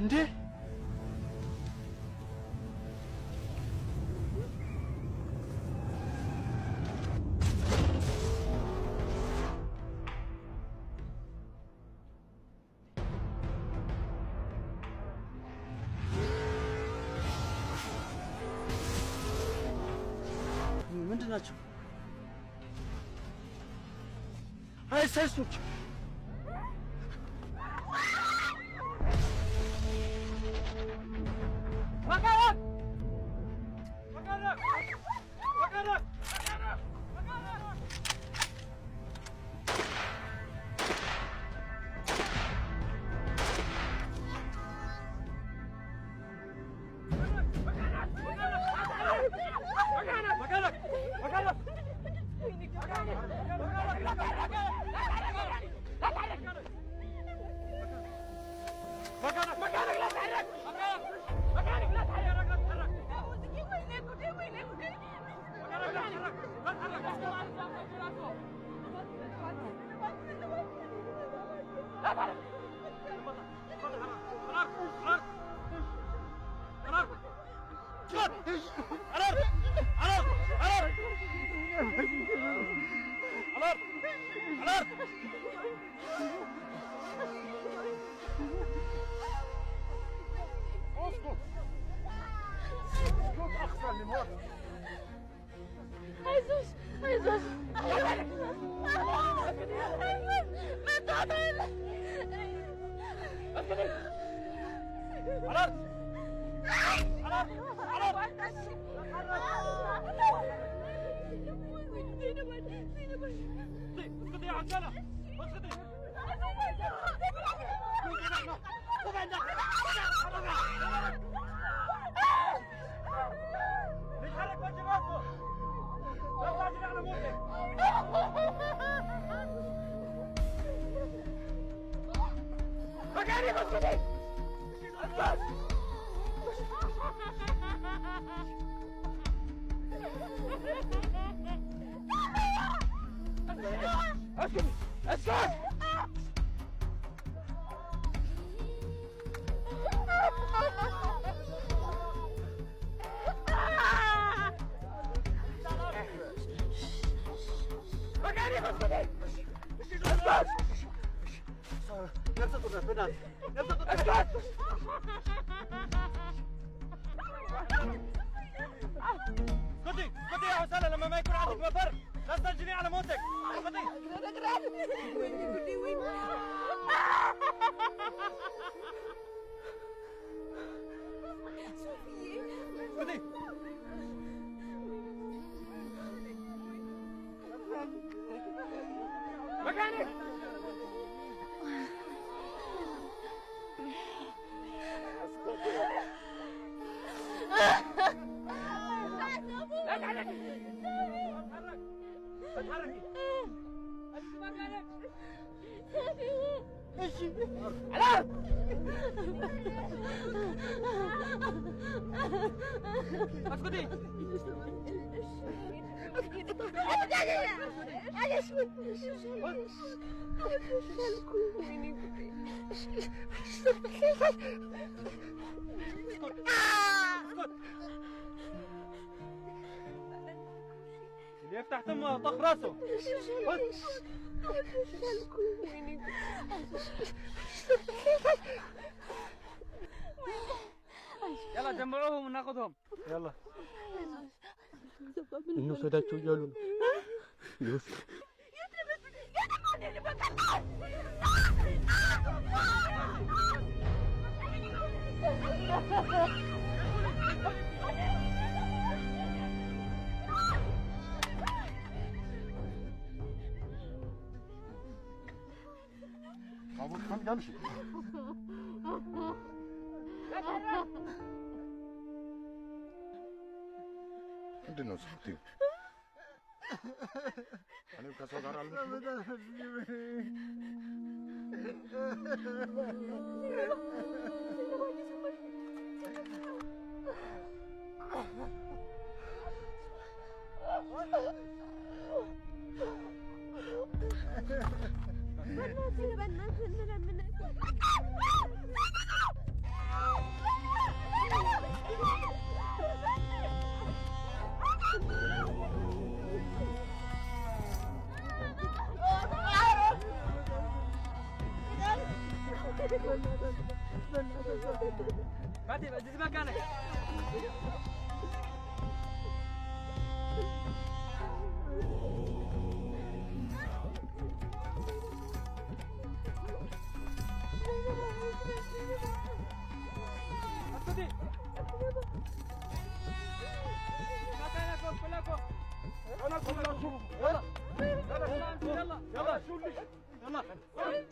እንዴ ምንድን ናቸው? አይሳይሶች اسكتي يا حسالة لما ما يكون عندك مفر لا تسجلي على موتك. اسكتي مكانك. لا تحركي اتحركي انت مكانك. ايش علام اسكتي اللي يفتح تمه طخ راسه. يلا جمعوهم وناخذهم. يلا انه سداቸው እያሉ ነው። Kabul kan gelmiş. ምንድን ነው ስትዩ? እኔ ከሰው ጋር بعدين زي مكانك. اسكتي. مكانكم كلكم. انا كلنا نشوف. يلا يلا يلا شو اللي يلا يلا